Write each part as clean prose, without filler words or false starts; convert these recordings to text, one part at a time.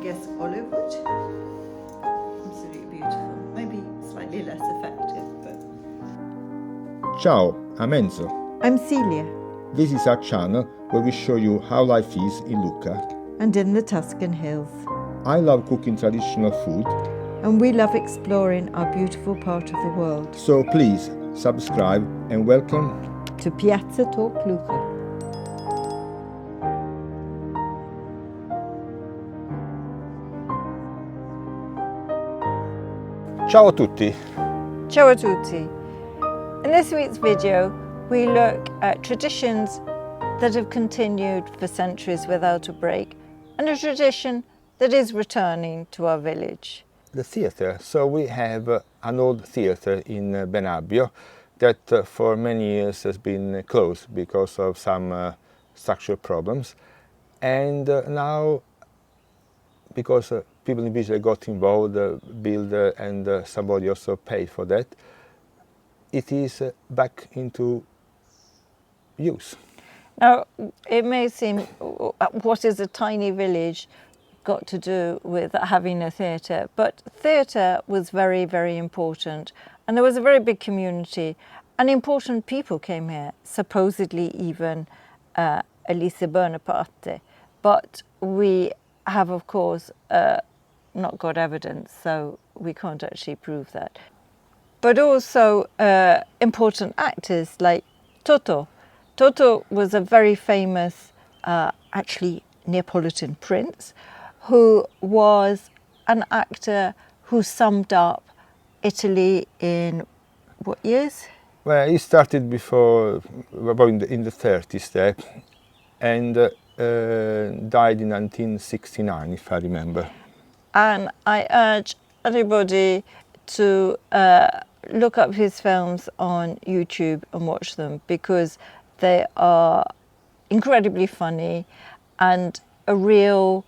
guess, olive wood. Absolutely beautiful. Maybe slightly less effective, but... Ciao, I'm Enzo. I'm Celia. This is our channel where we show you how life is in Lucca. And in the Tuscan hills. I love cooking traditional food. And we love exploring our beautiful part of the world. So please subscribe and welcome to Piazza Talk Lucca. Ciao a tutti! Ciao a tutti! In this week's video, we look at traditions that have continued for centuries without a break, and a tradition that is returning to our village. The theatre. So we have an old theatre in Benabbio that for many years has been closed because of some structural problems, and now because people in village got involved, builder and somebody also paid for that, it is back into use. Now, it may seem, what is a tiny village got to do with having a theatre? But theatre was very, very important, and there was a very big community, and important people came here, supposedly even Elise Bonaparte. But we have, of course, not got evidence, so we can't actually prove that. But also important actors like Toto. Toto was a very famous, actually, Neapolitan prince who was an actor who summed up Italy in what years? Well, he started before, about in the 30s there, and died in 1969, if I remember. And I urge anybody to look up his films on YouTube and watch them, because they are incredibly funny and a real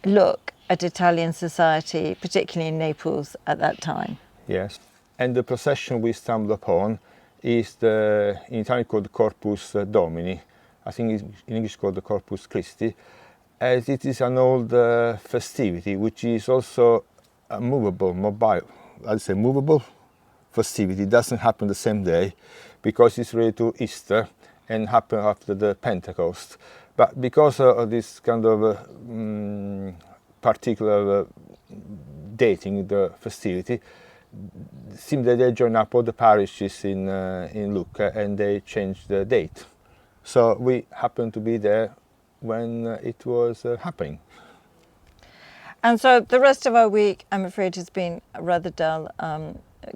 look at Italian society, particularly in Naples at that time. Yes, and the procession we stumbled upon is in Italian called Corpus Domini. I think in English called the Corpus Christi, as it is an old festivity which is also a movable festivity. It doesn't happen the same day because it's related to Easter and happen after the Pentecost. But because of this kind of particular dating the festivity, it seems that they join up all the parishes in Lucca and they changed the date. So we happened to be there when it was happening. And so the rest of our week, I'm afraid, has been rather dull.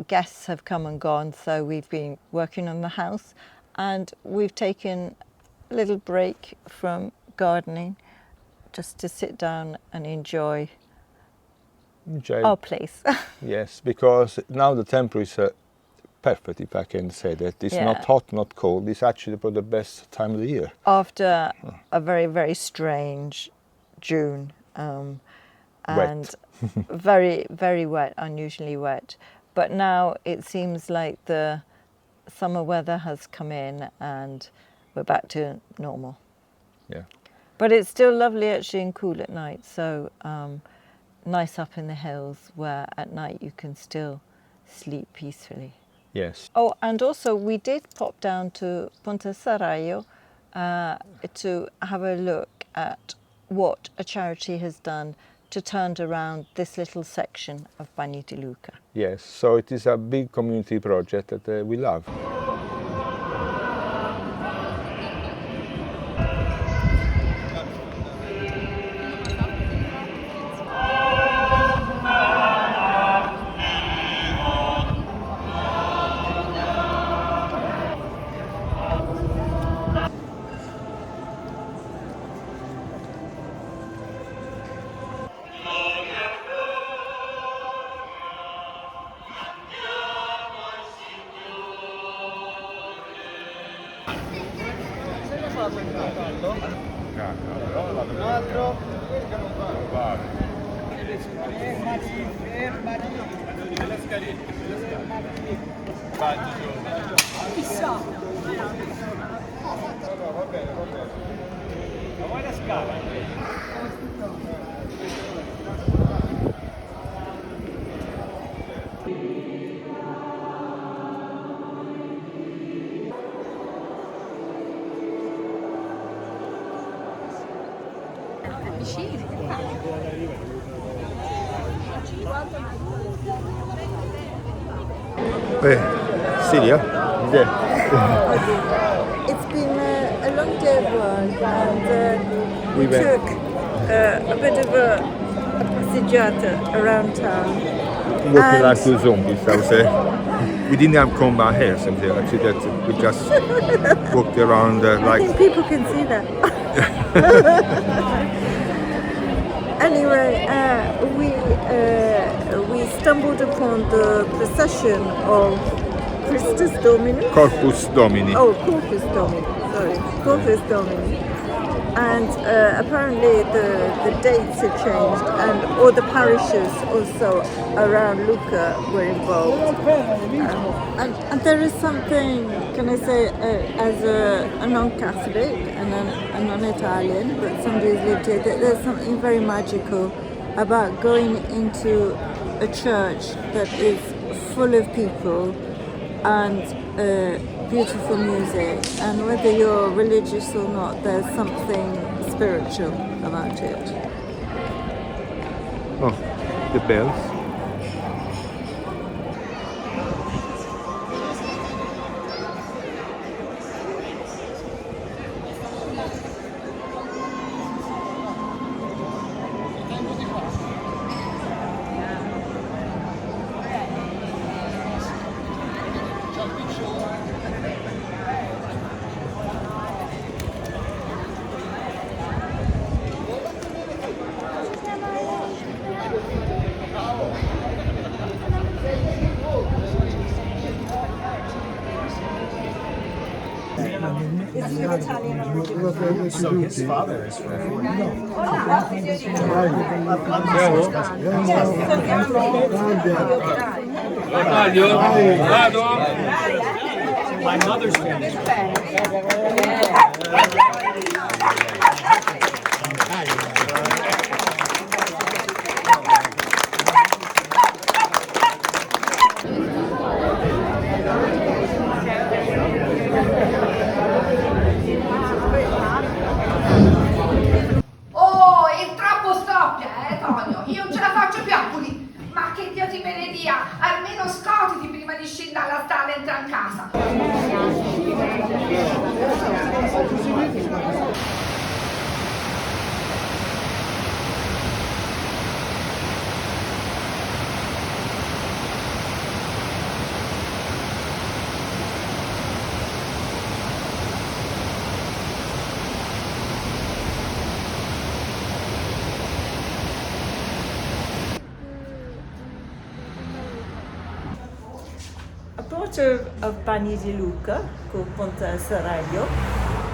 Guests have come and gone, so we've been working on the house, and we've taken a little break from gardening just to sit down and enjoy our place. Yes, because now the temperature is perfect, if I can say that. It's not hot, not cold. It's actually for the best time of the year. After a very, very strange June. And very, very wet, unusually wet. But now it seems like the summer weather has come in and we're back to normal. Yeah. But it's still lovely actually and cool at night. So nice up in the hills where at night you can still sleep peacefully. Yes. Oh, and also we did pop down to Ponte Saraio to have a look at what a charity has done to turn around this little section of Bagni di Lucca. Yes, so it is a big community project that we love. Chissà! Ma vuoi la scala? Celia? Yeah. It's been a long day of work, and we took a bit of a passeggiata around town. Walking like two zombies, I would say. We didn't have comb our hair, something actually. That we just walked around I like. think people can see that. Anyway, we stumbled upon the procession of Christus Domini. Corpus Domini. Oh, Corpus Domini. Sorry, Corpus Domini. And apparently the dates had changed, and all the parishes also around Lucca were involved. And there is something, can I say, as a non-Catholic and a non-Italian, but somebody who's lived here, there's something very magical about going into a church that is full of people and beautiful music, and whether you're religious or not, there's something spiritual about it. Oh, the bells. So his father is from. My mother's family. Oh, è troppo stoppia, Tonio. Io non ce la faccio più a pulire. Ma che Dio ti benedia, almeno scotiti prima di scendere alla strada e entrare in casa. A part of Bagni di Lucca, called Ponte Serraglio,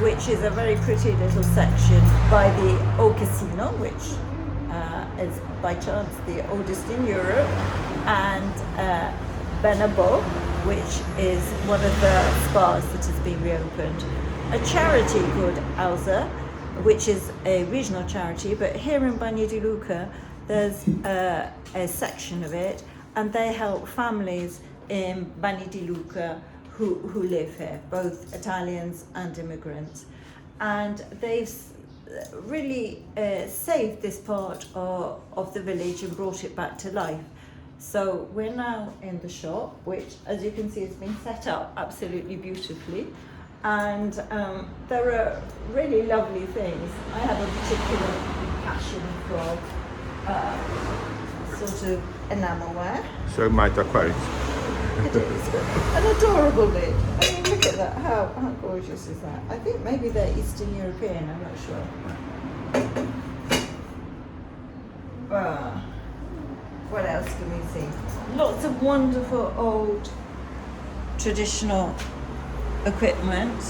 which is a very pretty little section by the old casino, which is by chance the oldest in Europe, and Benabo, which is one of the spas that has been reopened. A charity called Alza, which is a regional charity, but here in Bagni di Lucca there's a section of it, and they help families in Bagni di Lucca who live here, both Italians and immigrants. And they've really saved this part of the village and brought it back to life. So we're now in the shop, which, as you can see, has been set up absolutely beautifully. And there are really lovely things. I have a particular passion for sort of enamelware. So it might acquire it. It is an adorable lid. I mean, look at that. How gorgeous is that? I think maybe they're Eastern European. I'm not sure. What else can we see? Lots of wonderful old traditional equipment.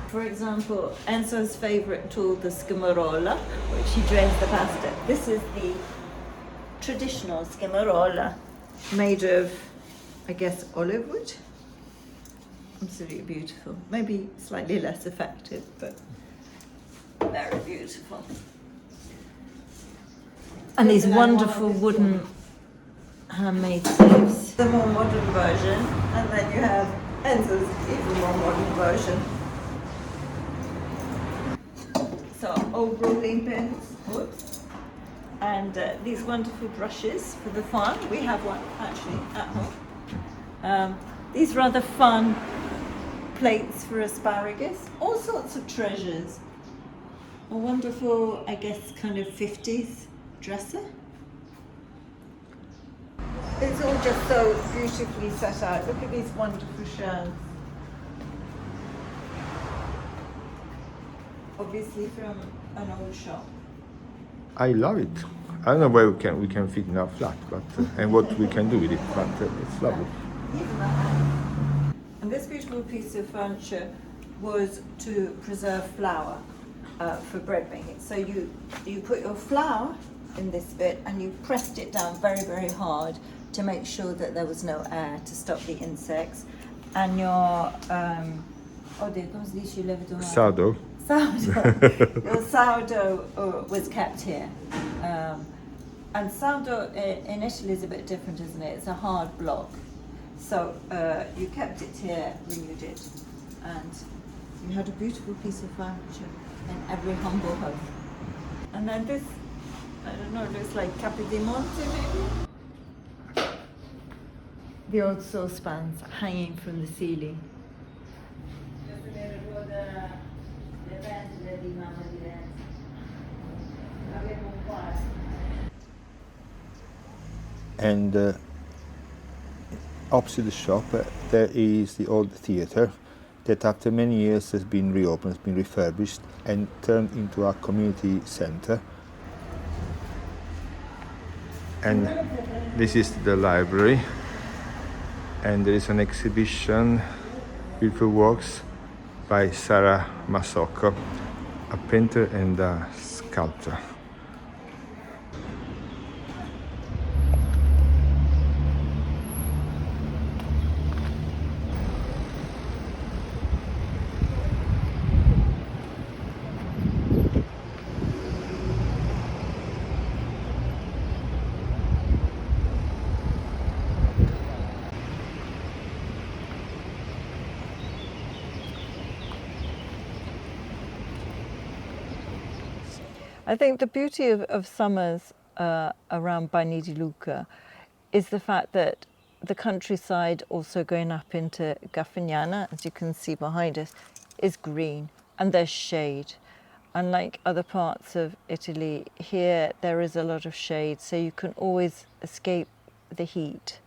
For example, Enzo's favourite tool, the schimarola, which he drains the pasta. This is the traditional schimarola, made of, I guess, olive wood. Absolutely beautiful. Maybe slightly less effective, but very beautiful. And these wonderful wooden handmade sieves. The more modern version, and then you have Enzo's even more modern version. So old rolling pins. Whoops. And these wonderful brushes for the fun. We have one actually at home. These rather fun plates for asparagus. All sorts of treasures. A wonderful, I guess, kind of 50s dresser. It's all just so beautifully set out. Look at these wonderful shells. Obviously from an old shop. I love it. I don't know where we can fit in our flat, but and what we can do with it, but it's lovely. And this beautiful piece of furniture was to preserve flour for bread making. So you put your flour in this bit and you pressed it down very, very hard to make sure that there was no air to stop the insects. And your Sourdough. Your sourdough was kept here. And sourdough in Italy is a bit different, isn't it? It's a hard block. So you kept it here, renewed it, and you had a beautiful piece of furniture in every humble home. And then this, I don't know, looks like Capi di Monte maybe? The old saucepans hanging from the ceiling. And opposite the shop there is the old theatre that after many years has been reopened, has been refurbished and turned into a community centre. And this is the library, and there is an exhibition, beautiful works by Sara Masocco, a painter and a sculptor. I think the beauty of summers around Bagni di Lucca is the fact that the countryside, also going up into Gafagnana, as you can see behind us, is green and there's shade. Unlike other parts of Italy, here there is a lot of shade, so you can always escape the heat.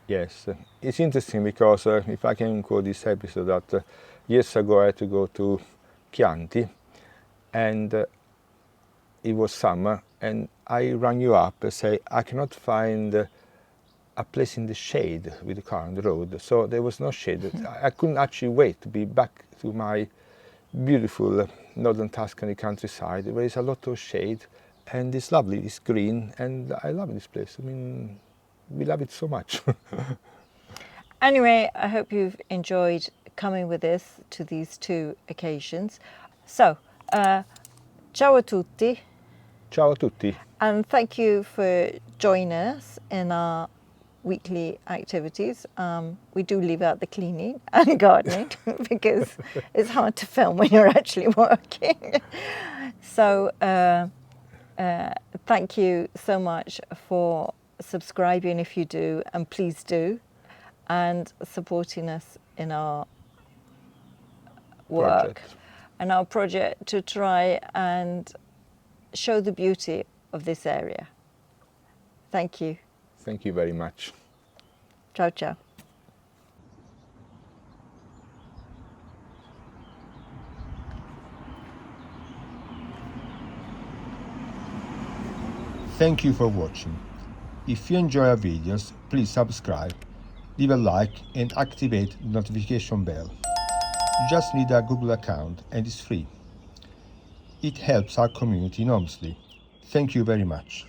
Yes, it's interesting because if I can quote this episode, that years ago I had to go to Chianti, and it was summer, and I rang you up and say I cannot find a place in the shade with the car on the road, so there was no shade. I couldn't actually wait to be back to my beautiful northern Tuscany countryside where there's a lot of shade and it's lovely, it's green, and I love this place. I mean, we love it so much. Anyway, I hope you've enjoyed coming with us to these two occasions. So, ciao a tutti. Ciao a tutti. And thank you for joining us in our weekly activities. We do leave out the cleaning and gardening because it's hard to film when you're actually working. So thank you so much for subscribing if you do, and please do, and supporting us in our work and our project to try and show the beauty of this area. Thank you. Thank you very much. Ciao, ciao. Thank you for watching. If you enjoy our videos, please subscribe, leave a like and activate the notification bell. You just need a Google account and it's free. It helps our community enormously. Thank you very much.